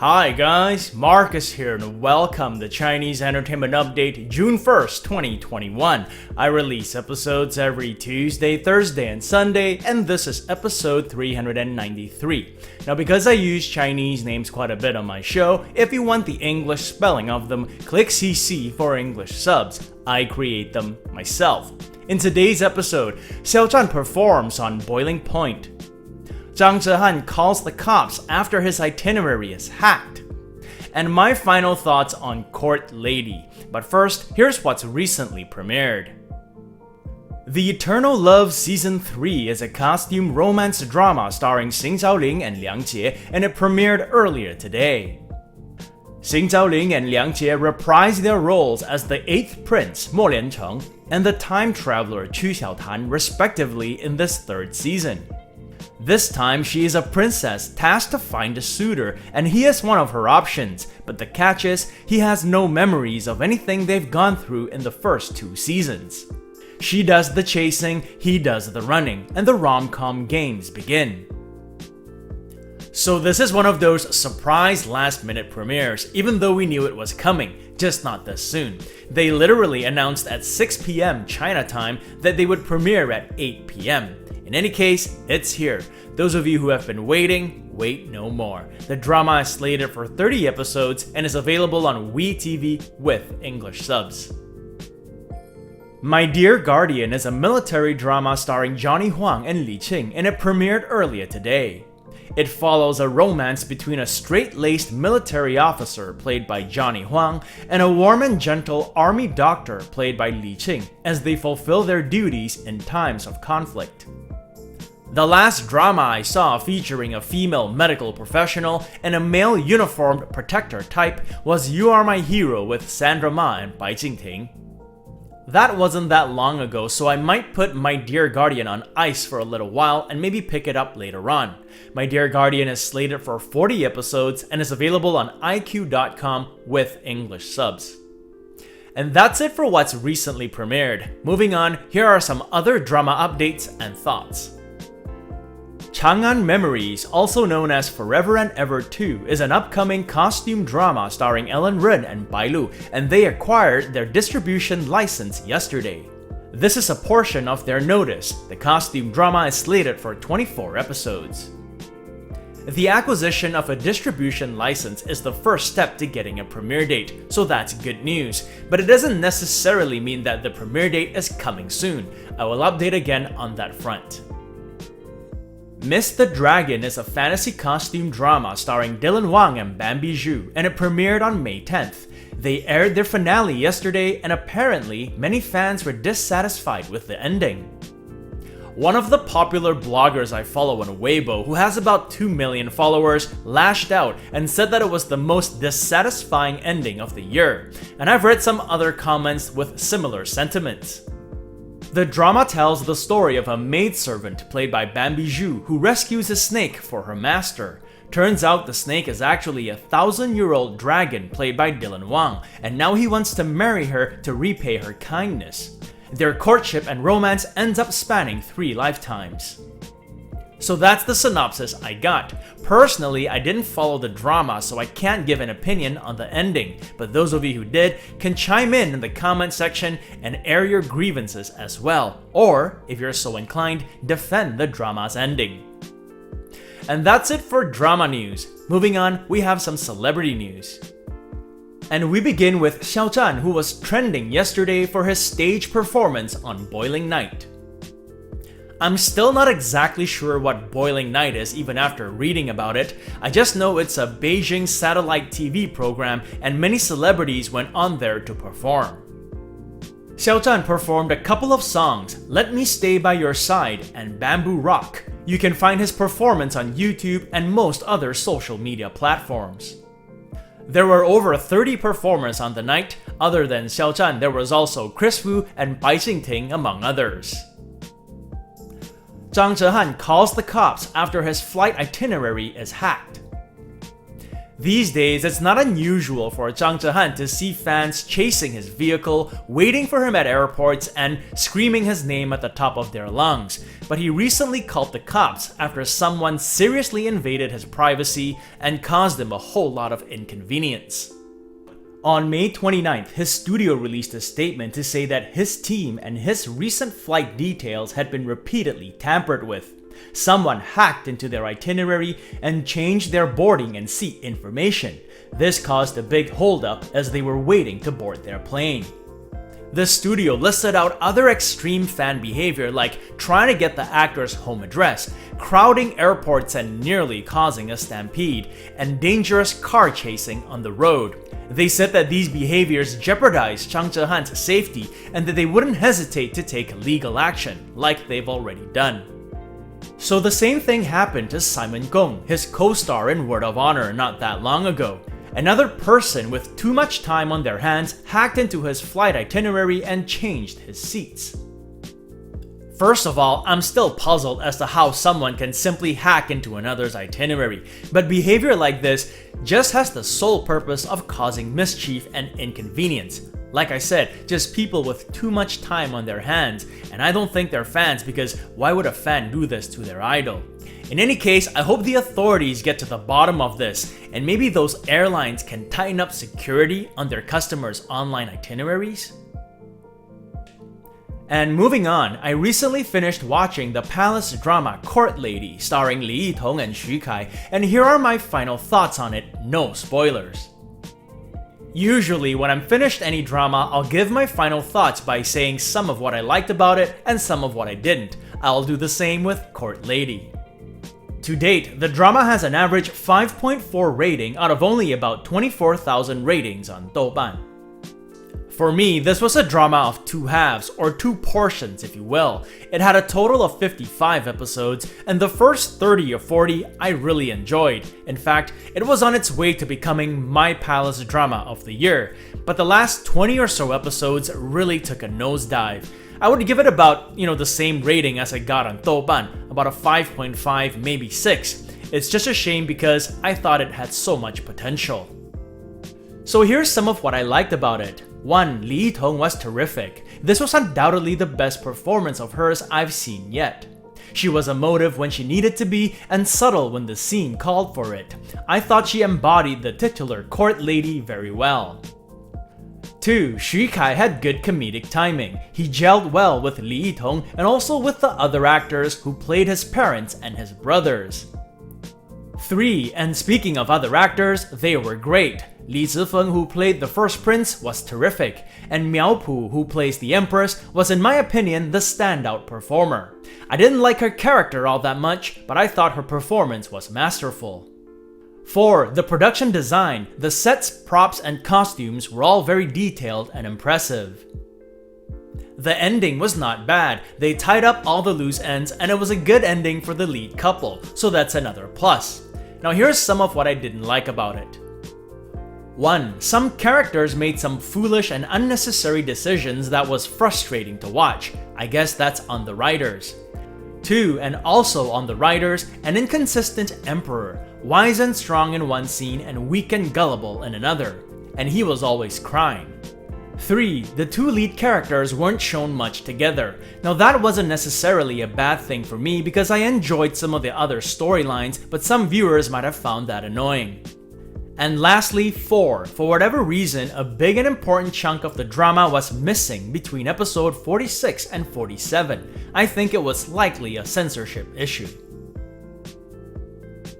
Hi guys, Marcus here and welcome to Chinese Entertainment Update June 1st, 2021. I release episodes every Tuesday, Thursday, and Sunday, and this is episode 393. Now because I use Chinese names quite a bit on my show, if you want the English spelling of them, click CC for English subs. I create them myself. In today's episode, Xiao Zhan performs on Boiling Point. Zhang Zhehan calls the cops after his itinerary is hacked. And my final thoughts on Court Lady. But first, here's what's recently premiered. The Eternal Love Season 3 is a costume romance drama starring Xing Zhaoling and Liang Jie, and it premiered earlier today. Xing Zhaoling and Liang Jie reprised their roles as the 8th Prince, Mo Liancheng, and the Time Traveler, Xiao Zhan, respectively in this third season. This time, she is a princess tasked to find a suitor, and he is one of her options, but the catch is, he has no memories of anything they've gone through in the first 2 seasons. She does the chasing, he does the running, and the rom-com games begin. So this is one of those surprise last-minute premieres, even though we knew it was coming, just not this soon. They literally announced at 6 p.m. China time that they would premiere at 8 p.m. In any case, it's here. Those of you who have been waiting, wait no more. The drama is slated for 30 episodes and is available on WeTV with English subs. My Dear Guardian is a military drama starring Johnny Huang and Li Qing, and it premiered earlier today. It follows a romance between a straight-laced military officer played by Johnny Huang and a warm and gentle army doctor played by Li Qing as they fulfill their duties in times of conflict. The last drama I saw featuring a female medical professional and a male uniformed protector type was You Are My Hero with Sandra Ma and Bai Jingting. That wasn't that long ago, so I might put My Dear Guardian on ice for a little while and maybe pick it up later on. My Dear Guardian is slated for 40 episodes and is available on iq.com with English subs. And that's it for what's recently premiered. Moving on, here are some other drama updates and thoughts. Chang'an Memories, also known as Forever and Ever 2, is an upcoming costume drama starring Ellen Ren and Bai Lu, and they acquired their distribution license yesterday. This is a portion of their notice. The costume drama is slated for 24 episodes. The acquisition of a distribution license is the first step to getting a premiere date, so that's good news. But it doesn't necessarily mean that the premiere date is coming soon. I will update again on that front. Miss the Dragon is a fantasy costume drama starring Dylan Wang and Bambi Zhu, and it premiered on May 10th. They aired their finale yesterday, and apparently, many fans were dissatisfied with the ending. One of the popular bloggers I follow on Weibo, who has about 2 million followers, lashed out and said that it was the most dissatisfying ending of the year, and I've read some other comments with similar sentiments. The drama tells the story of a maidservant played by Bambi Zhu who rescues a snake for her master. Turns out the snake is actually a 1,000-year-old dragon played by Dylan Wang, and now he wants to marry her to repay her kindness. Their courtship and romance ends up spanning 3 lifetimes. So that's the synopsis I got. Personally, I didn't follow the drama, so I can't give an opinion on the ending, but those of you who did can chime in the comment section and air your grievances as well, or, if you're so inclined, defend the drama's ending. And that's it for drama news. Moving on, we have some celebrity news. And we begin with Xiao Zhan, who was trending yesterday for his stage performance on Boiling Night. I'm still not exactly sure what Boiling Night is even after reading about it. I just know it's a Beijing satellite TV program and many celebrities went on there to perform. Xiao Zhan performed a couple of songs, Let Me Stay By Your Side and Bamboo Rock. You can find his performance on YouTube and most other social media platforms. There were over 30 performers on the night. Other than Xiao Zhan, there was also Chris Wu and Bai Jingting among others. Zhang Zhehan calls the cops after his flight itinerary is hacked. These days, it's not unusual for Zhang Zhehan to see fans chasing his vehicle, waiting for him at airports, and screaming his name at the top of their lungs. But he recently called the cops after someone seriously invaded his privacy and caused him a whole lot of inconvenience. On May 29th, his studio released a statement to say that his team and his recent flight details had been repeatedly tampered with. Someone hacked into their itinerary and changed their boarding and seat information. This caused a big holdup as they were waiting to board their plane. The studio listed out other extreme fan behavior like trying to get the actor's home address, crowding airports and nearly causing a stampede, and dangerous car chasing on the road. They said that these behaviors jeopardized Zhang Zhehan's safety and that they wouldn't hesitate to take legal action, like they've already done. So the same thing happened to Simon Gong, his co-star in Word of Honor not that long ago. Another person with too much time on their hands hacked into his flight itinerary and changed his seats. First of all, I'm still puzzled as to how someone can simply hack into another's itinerary, but behavior like this just has the sole purpose of causing mischief and inconvenience. Like I said, just people with too much time on their hands, and I don't think they're fans because why would a fan do this to their idol? In any case, I hope the authorities get to the bottom of this, and maybe those airlines can tighten up security on their customers' online itineraries. And moving on, I recently finished watching the palace drama Court Lady starring Li Yitong and Xu Kai, and here are my final thoughts on it, no spoilers. Usually, when I'm finished any drama, I'll give my final thoughts by saying some of what I liked about it and some of what I didn't. I'll do the same with Court Lady. To date, the drama has an average 5.4 rating out of only about 24,000 ratings on Douban. For me, this was a drama of two halves, or two portions if you will. It had a total of 55 episodes, and the first 30 or 40 I really enjoyed. In fact, it was on its way to becoming my palace drama of the year, but the last 20 or so episodes really took a nosedive. I would give it about, the same rating as I got on Douban, about a 5.5, maybe 6. It's just a shame because I thought it had so much potential. So here's some of what I liked about it. 1. Li Yitong was terrific. This was undoubtedly the best performance of hers I've seen yet. She was emotive when she needed to be and subtle when the scene called for it. I thought she embodied the titular court lady very well. 2. Xu Kai had good comedic timing. He gelled well with Li Yitong and also with the other actors who played his parents and his brothers. 3. And speaking of other actors, they were great. Li Zifeng, who played the first prince, was terrific, and Miao Pu, who plays the empress, was in my opinion the standout performer. I didn't like her character all that much, but I thought her performance was masterful. 4. The production design, the sets, props, and costumes were all very detailed and impressive. The ending was not bad. They tied up all the loose ends and it was a good ending for the lead couple, so that's another plus. Now here's some of what I didn't like about it. 1. Some characters made some foolish and unnecessary decisions that was frustrating to watch. I guess that's on the writers. 2. And also on the writers, an inconsistent emperor, wise and strong in one scene and weak and gullible in another. And he was always crying. 3. The two lead characters weren't shown much together. Now that wasn't necessarily a bad thing for me because I enjoyed some of the other storylines, but some viewers might have found that annoying. And lastly, 4. For whatever reason, a big and important chunk of the drama was missing between episode 46 and 47. I think it was likely a censorship issue.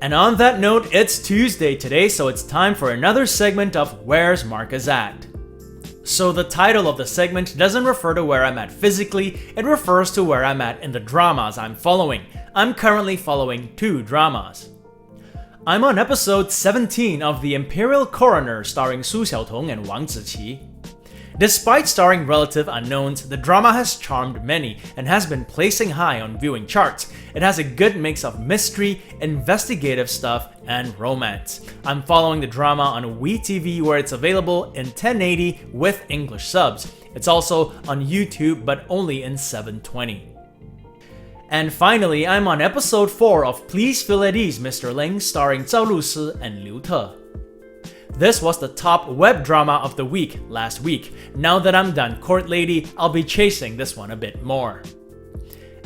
And on that note, it's Tuesday today, so it's time for another segment of Where's Marcus At? So the title of the segment doesn't refer to where I'm at physically, it refers to where I'm at in the dramas I'm following. I'm currently following 2 dramas. I'm on episode 17 of The Imperial Coroner starring Su Xiaotong and Wang Ziqi. Despite starring relative unknowns, the drama has charmed many and has been placing high on viewing charts. It has a good mix of mystery, investigative stuff, and romance. I'm following the drama on WeTV where it's available in 1080 with English subs. It's also on YouTube but only in 720. And finally, I'm on episode 4 of Please Feel at Ease, Mr. Ling, starring Zhao Lusi and Liu Te. This was the top web drama of the week last week. Now that I'm done Court Lady, I'll be chasing this one a bit more.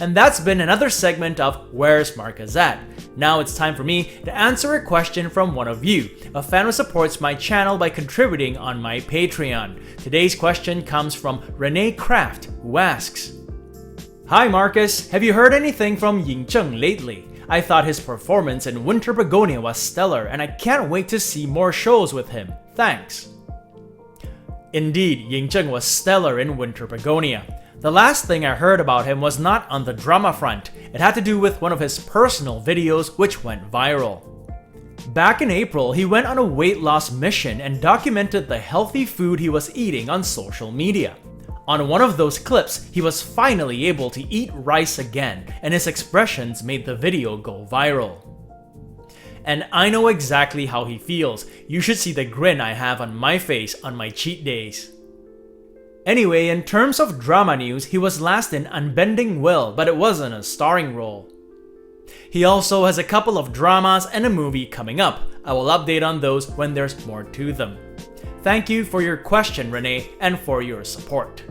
And that's been another segment of Where's Marcus At? Now it's time for me to answer a question from one of you, a fan who supports my channel by contributing on my Patreon. Today's question comes from Renee Kraft, who asks, Hi Marcus, have you heard anything from Ying Zheng lately? I thought his performance in Winter Begonia was stellar and I can't wait to see more shows with him. Thanks. Indeed, Ying Zheng was stellar in Winter Begonia. The last thing I heard about him was not on the drama front. It had to do with one of his personal videos which went viral. Back in April, he went on a weight loss mission and documented the healthy food he was eating on social media. On one of those clips, he was finally able to eat rice again, and his expressions made the video go viral. And I know exactly how he feels. You should see the grin I have on my face on my cheat days. Anyway, in terms of drama news, he was last in Unbending Will, but it wasn't a starring role. He also has a couple of dramas and a movie coming up. I will update on those when there's more to them. Thank you for your question, Renee, and for your support.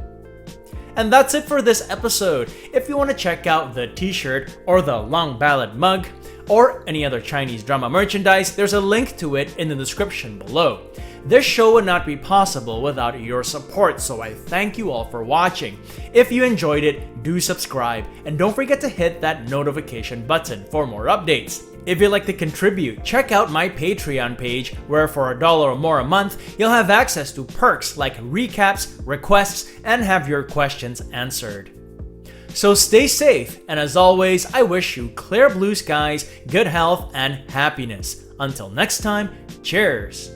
And that's it for this episode. If you want to check out the t-shirt or the long ballad mug, or any other Chinese drama merchandise, there's a link to it in the description below. This show would not be possible without your support, so I thank you all for watching. If you enjoyed it, do subscribe, and don't forget to hit that notification button for more updates. If you'd like to contribute, check out my Patreon page, where for $1 or more a month, you'll have access to perks like recaps, requests, and have your questions answered. So stay safe, and as always, I wish you clear blue skies, good health, and happiness. Until next time, cheers!